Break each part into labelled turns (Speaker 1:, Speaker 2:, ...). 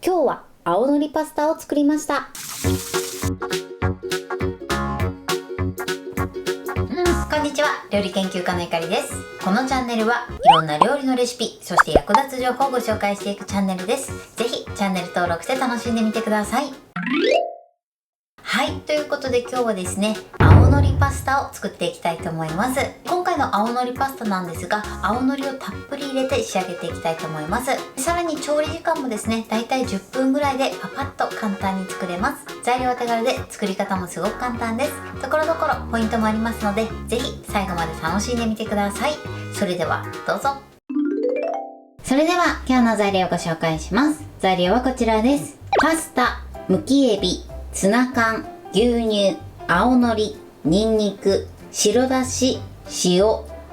Speaker 1: 今日は青のりパスタを作りました。こんにちは、料理研究家のゆかりです。このチャンネルはいろんな料理のレシピ、そして役立つ情報をご紹介していくチャンネルです。ぜひチャンネル登録して楽しんでみてください。はい、ということで今日はですね、青のりパスタを作っていきたいと思います。今回の青のりパスタなんですが、青のりをたっぷり入れて仕上げていきたいと思います。さらに調理時間もですね、だいたい10分ぐらいでパパッと簡単に作れます。材料は手軽で作り方もすごく簡単です。ところどころポイントもありますので、ぜひ最後まで楽しんでみてください。それではどうぞ。それでは今日の材料をご紹介します。材料はこちらです。パスタ、むきエビ、ツナ缶、牛乳、青のり、にんにく、白だし、塩、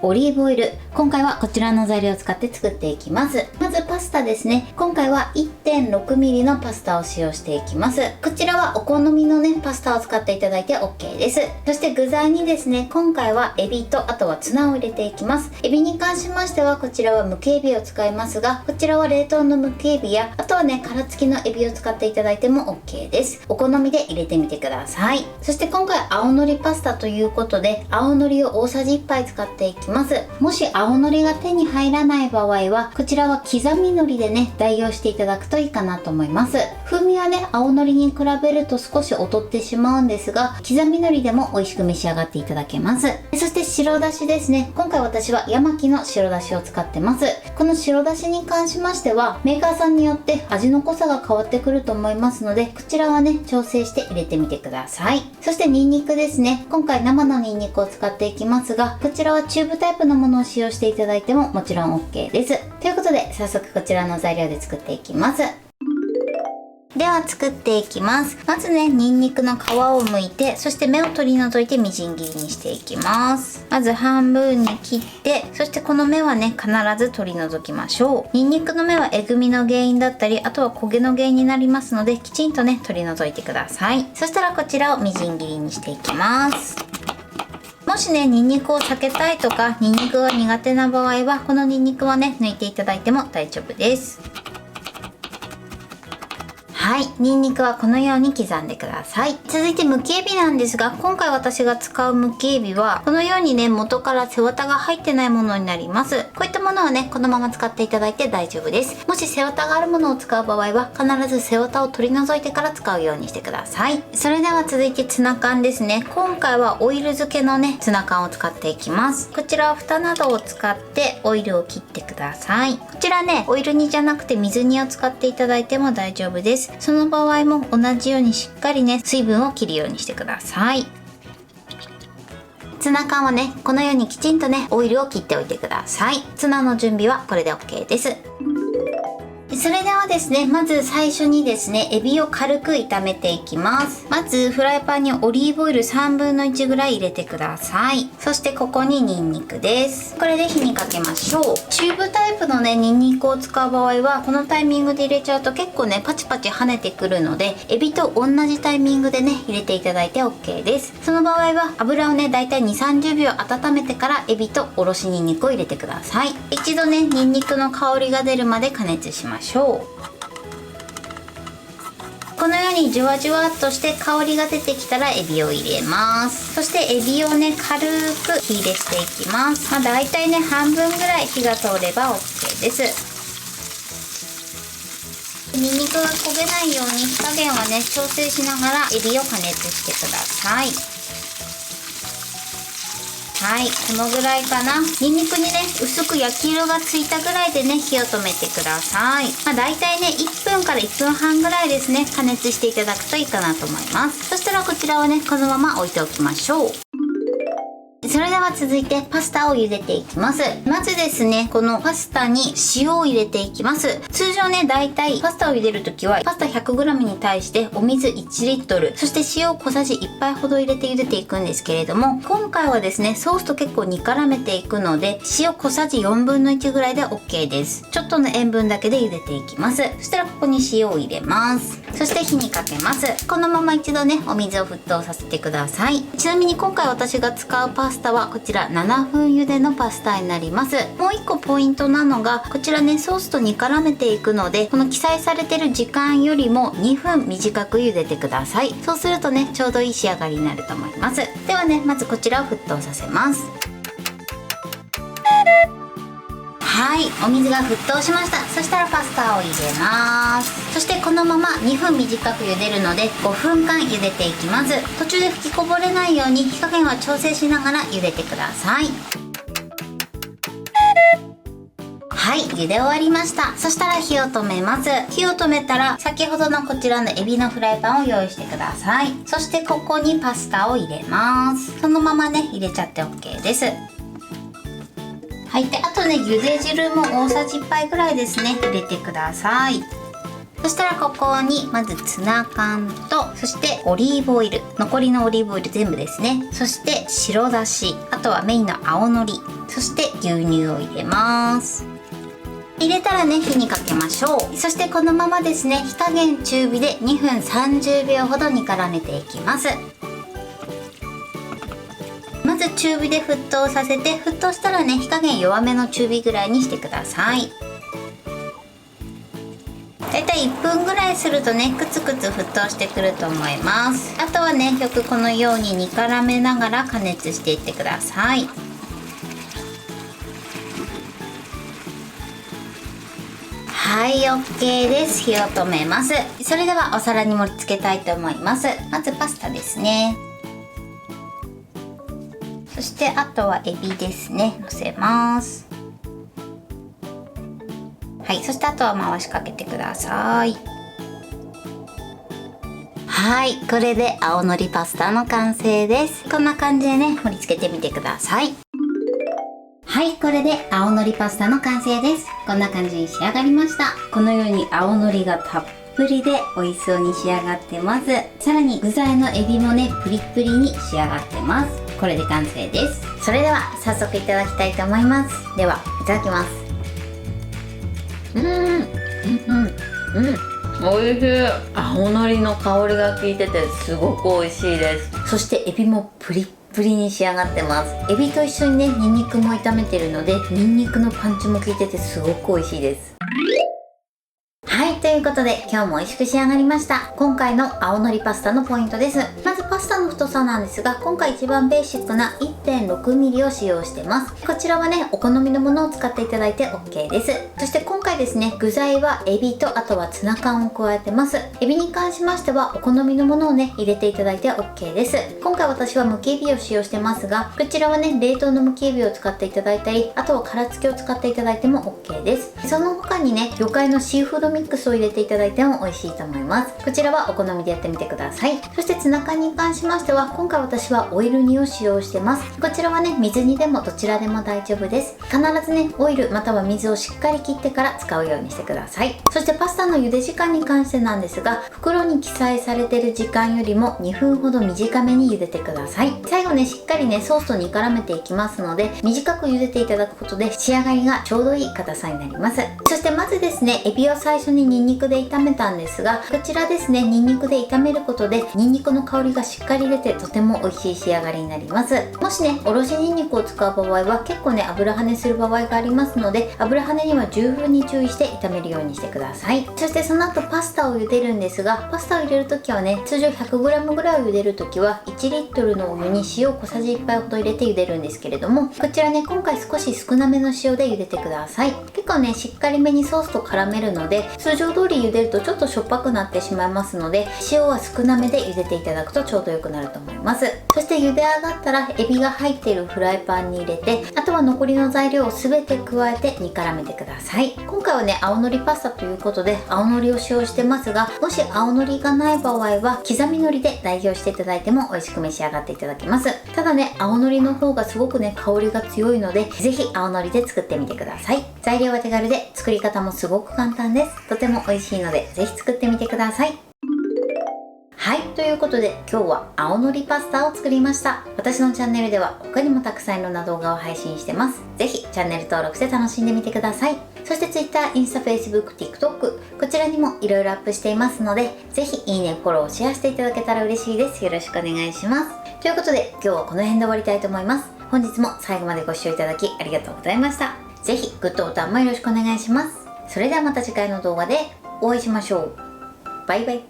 Speaker 1: オリーブオイル。今回はこちらの材料を使って作っていきます。まずパスタですね。今回は 1.6mm のパスタを使用していきます。こちらはお好みのね、パスタを使っていただいて OK です。そして具材にですね、今回はエビとあとはツナを入れていきます。エビに関しましてはこちらはむきエビを使いますが、こちらは冷凍のむきエビやあとはね、殻付きのエビを使っていただいても OK です。お好みで入れてみてください。そして今回青のりパスタということで、青のりを大さじ1杯使っていきます。もし青のりが手に入らない場合は、こちらは刻みのりでね、代用していただくといいかなと思います。風味はね、青のりに比べると少し劣ってしまうんですが、刻みのりでも美味しく召し上がっていただけます。そして白だしですね。今回私はヤマキの白だしを使ってます。この白だしに関しましては、メーカーさんによって味の濃さが変わってくると思いますので、こちらはね、調整して入れてみてください。そしてニンニクですね。今回生のニンニクを使っていきますが、こちらはチューブタイプのものを使用していただいてももちろん OK です。ということで早速こちらの材料で作っていきます。では作っていきます。まずね、ニンニクの皮を剥いて、そして芽を取り除いてみじん切りにしていきます。まず半分に切って、そしてこの芽はね、必ず取り除きましょう。ニンニクの芽はえぐみの原因だったり、あとは焦げの原因になりますので、きちんとね、取り除いてください。そしたらこちらをみじん切りにしていきます。もしね、ニンニクを避けたいとか、ニンニクが苦手な場合は、このニンニクはね、抜いていただいても大丈夫です。はい、ニンニクはこのように刻んでください。続いてむきエビなんですが、今回私が使うむきエビはこのようにね、元から背わたが入ってないものになります。こういったものはね、このまま使っていただいて大丈夫です。もし背わたがあるものを使う場合は必ず背わたを取り除いてから使うようにしてください。それでは続いてツナ缶ですね。今回はオイル漬けのね、ツナ缶を使っていきます。こちらは蓋などを使ってオイルを切ってください。こちらね、オイル煮じゃなくて水煮を使っていただいても大丈夫です。その場合も同じようにしっかりね、水分を切るようにしてください。ツナ缶はね、このようにきちんとね、オイルを切っておいてください。ツナの準備はこれで OK です。それではですね、まず最初にですね、エビを軽く炒めていきます。まずフライパンにオリーブオイル1/3分の1ぐらい入れてください。そしてここにニンニクです。これで火にかけましょう。チューブタイプのね、ニンニクを使う場合はこのタイミングで入れちゃうと結構ね、パチパチ跳ねてくるので、エビと同じタイミングでね、入れていただいて OK です。その場合は油をね、だいたい 2,30 秒温めてからエビとおろしニンニクを入れてください。一度ね、ニンニクの香りが出るまで加熱しましょう。このようにじゅわじゅわっとして香りが出てきたらエビを入れます。そしてエビをね、軽く火入れしていきます。だいたいね、半分ぐらい火が通れば OK です。ニンニクが焦げないように火加減はね、調整しながらエビを加熱してください。はい、このぐらいかな。ニンニクにね、薄く焼き色がついたぐらいでね、火を止めてください。だいたいね、1分から1分半ぐらいですね、加熱していただくといいかなと思います。そしたらこちらはね、このまま置いておきましょう。それでは続いてパスタを茹でていきます。まずですね、このパスタに塩を入れていきます。通常ね、だいたいパスタを茹でるときはパスタ 100g に対してお水1リットル、そして塩小さじ1杯ほど入れて茹でていくんですけれども、今回はですね、ソースと結構煮絡めていくので、塩小さじ1/4分の1ぐらいで OK です。ちょっとの塩分だけで茹でていきます。そしたらここに塩を入れます。そして火にかけます。このまま一度ね、お水を沸騰させてください。ちなみに今回私が使うパススタはこちら7分茹でのパスタになります。もう1個ポイントなのがこちらね、ソースと煮絡めていくので、この記載されてる時間よりも2分短く茹でてください。そうするとね、ちょうどいい仕上がりになると思います。ではね、まずこちらを沸騰させます。はい、お水が沸騰しました。そしたらパスタを入れます。そしてこのまま2分短く茹でるので5分間茹でていきます。途中で吹きこぼれないように火加減は調整しながら茹でてください。はい、茹で終わりました。そしたら火を止めます。火を止めたら先ほどのこちらのエビのフライパンを用意してください。そしてここにパスタを入れます。そのままね、入れちゃって OK です。はい、であとね、茹で汁も大さじ1杯ぐらいですね、入れてください。そしたらここにまずツナ缶と、そしてオリーブオイル、残りのオリーブオイル全部ですね、そして白だし、あとはメインの青のり、そして牛乳を入れます。入れたらね、火にかけましょう。そしてこのままですね、火加減中火で2分30秒ほど煮絡めていきます。まず中火で沸騰させて、沸騰したらね、火加減弱めの中火ぐらいにしてください。だいたい1分ぐらいするとね、クツクツ沸騰してくると思います。あとはね、よくこのように煮絡めながら加熱していってください。はい、OK です。火を止めます。それではお皿に盛り付けたいと思います。まずパスタですね。そしてあとはエビですね、のせます。はい、そしてあとは回しかけてください。はい、これで青のりパスタの完成です。こんな感じでね、盛り付けてみてください。はい、これで青のりパスタの完成です。こんな感じに仕上がりました。このように青のりがたっぷりで美味しそうに仕上がってます。さらに具材のエビもね、プリップリに仕上がってます。これで完成です。それでは早速いただきたいと思います。では、いただきます。美味しい。青のりの香りが効いててすごく美味しいです。そしてエビもプリップリに仕上がってます。エビと一緒にね、ニンニクも炒めてるので、ニンニクのパンチも効いててすごく美味しいです。はい、ということで今日も美味しく仕上がりました。今回の青のりパスタのポイントです。まずパスタの太さなんですが、今回一番ベーシックな 1.6mm を使用してます。こちらはね、お好みのものを使っていただいて OK です。そして今回ですね、具材はエビとあとはツナ缶を加えてます。エビに関しましてはお好みのものをね、入れていただいて OK です。今回私はむきエビを使用してますが、こちらはね、冷凍のむきエビを使っていただいたり、あとは殻付きを使っていただいても OK です。その他にね、魚介のシーフードミックスを入れていただいても美味しいと思います。こちらはお好みでやってみてください。そしてツナ缶に関しましては、今回私はオイル煮を使用してます。こちらはね、水煮でもどちらでも大丈夫です。必ずね、オイルまたは水をしっかり切ってから使うようにしてください。そしてパスタの茹で時間に関してなんですが、袋に記載されている時間よりも2分ほど短めに茹でてください。最後ね、しっかりね、ソースと煮絡めていきますので、短く茹でていただくことで仕上がりがちょうどいい硬さになります。そしてまずですね、エビを最初にニンニクで炒めたんですが、こちらですね、ニンニクで炒めることでニンニクの香りがしっかり出てとても美味しい仕上がりになります。もしね、おろしニンニクを使う場合は結構ね、油跳ねする場合がありますので、油跳ねには十分に注意して炒めるようにしてください。そしてその後パスタを茹でるんですが、パスタを入れるときはね、通常 100g ぐらいを茹でるときは1リットルのお湯に塩小さじ1杯ほど入れて茹でるんですけれども、こちらね、今回少し少なめの塩で茹でてください。結構ね、しっかりめにソースと絡めるので、通常通り茹でるとちょっとしょっぱくなってしまいますので、塩は少なめで茹でていただくとちょうど良くなると思います。そして茹で上がったらエビが入っているフライパンに入れて、あとは残りの材料を全て加えて煮絡めてください。今回はね、青のりパスタということで青のりを使用してますが、もし青のりがない場合は刻みのりで代用していただいても美味しく召し上がっていただけます。ただね、青のりの方がすごくね、香りが強いので、ぜひ青のりで作ってみてください。材料は手軽で作り方もすごく簡単です。とても美味しいので、ぜひ作ってみてください。はい、ということで今日は青のりパスタを作りました。私のチャンネルでは他にもたくさんいろんな動画を配信してます。ぜひチャンネル登録して楽しんでみてください。そして Twitter、インスタ、Facebook、TikTok、こちらにもいろいろアップしていますので、ぜひいいね、フォロー、シェアしていただけたら嬉しいです。よろしくお願いします。ということで今日はこの辺で終わりたいと思います。本日も最後までご視聴いただきありがとうございました。ぜひグッドボタンもよろしくお願いします。それではまた次回の動画でお会いしましょう。バイバイ。